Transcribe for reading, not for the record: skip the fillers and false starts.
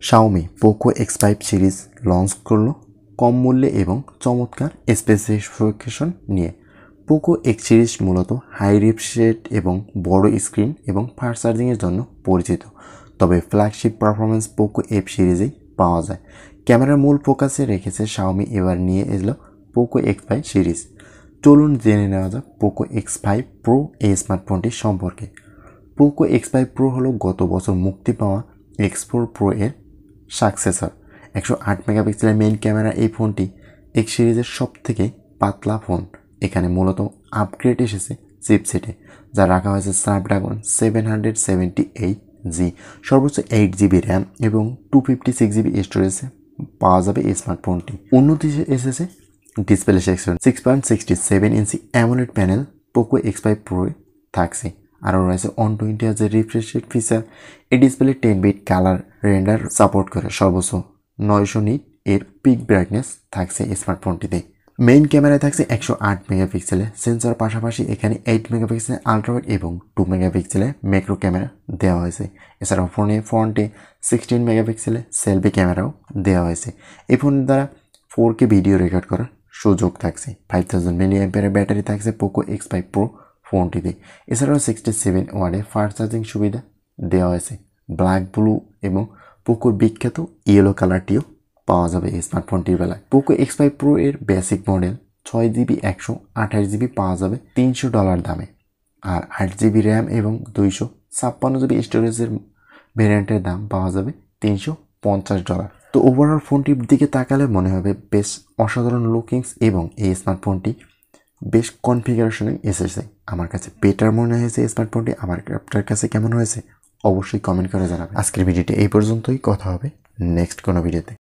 Xiaomi Poco X5 series launch করলো কম মূল্যে এবং চমৎকার স্পেসিফিকেশন নিয়ে। পোকো এক্স সিরিজ মূলত হাই রিফ্রেশ এবং বড় স্ক্রিন এবং ফাস্ট চার্জিংয়ের জন্য পরিচিত, তবে ফ্ল্যাগশিপ পারফরমেন্স পোকো এফ সিরিজেই পাওয়া যায়। ক্যামেরার মূল ফোকাসে রেখেছে Xiaomi এবার নিয়ে এলো পোকো X5 সিরিজ। চলুন জেনে নেওয়া যাক পোকো X5 প্রো এই স্মার্টফোনটি সম্পর্কে। পোকো X5 প্রো হলো গত বছর মুক্তি পাওয়া X4 প্রো এর সাকসেসর। 108 মেগাপিক্সেলের মেইন ক্যামেরা এই ফোনটি এক্স সিরিজের সব থেকে পাতলা ফোন। এখানে মূলত আপগ্রেড এসেছে চিপসেটে, যা রাখা হয়েছে স্ন্যাপড্রাগন 778G, সর্বোচ্চ 8GB র্যাম এবং 256GB স্টোরেজে পাওয়া যাবে এই স্মার্টফোনটি। উন্নতি এসেছে display section. 6.67 inch AMOLED panel Poco X5 pro থাকছে। আরও রয়েছে 120Hz রিফ্রেশ রেট ফিচার। এই display 10 bit colour render support করে। সর্বোচ্চ 900 নিট এর পিক ব্রাইটনেস থাকছে স্মার্টফোনটিতে। মেইন ক্যামেরায় থাকছে 108 মেগাপিক্সেলের সেন্সর, পাশাপাশি এখানে 8 মেগাপিক্সেলের আলট্রাওয়াইড এবং 2 মেগাপিক্সেলের ম্যাক্রো ক্যামেরা দেওয়া হয়েছে। এছাড়াও ফ্রন্টে 16 মেগাপিক্সেলের সেলফি ক্যামেরাও দেওয়া হয়েছে। এই ফোনের দ্বারা 4K ভিডিও রেকর্ড করার সুযোগ থাকছে। 5000 mAh ব্যাটারি থাকছে পোকো X5 প্রো ফোনটিতে। এছাড়াও 67 ওয়াটের ফাস্ট চার্জিং সুবিধা দেওয়া হয়েছে। ব্ল্যাক, ব্লু এবং পোকোর বিখ্যাত ইয়েলো কালারটিও পাওয়া যাবে এই স্মার্টফোনটির বেলায়। পোকো X5 প্রো এর বেসিক মডেল 6GB 128GB পাওয়া যাবে $300 দামে, আর 8GB র্যাম এবং 256GB স্টোরেজের ভ্যারিয়েন্টের দাম পাওয়া যাবে $350। তো ওভারঅল ফোনটির দিকে তাকালে মনে হবে বেশ অসাধারণ লুকিংস এবং এই স্মার্টফোনটি বেশ কনফিগারেশনে এসেছে। আমার কাছে বেটার মনে হয়েছে এই স্মার্টফোনটি। আপনার কাছে কেমন হয়েছে অবশ্যই কমেন্ট করে জানাবেন। আজকের ভিডিওটি এই পর্যন্তই, কথা হবে নেক্সট কোনো ভিডিওতে।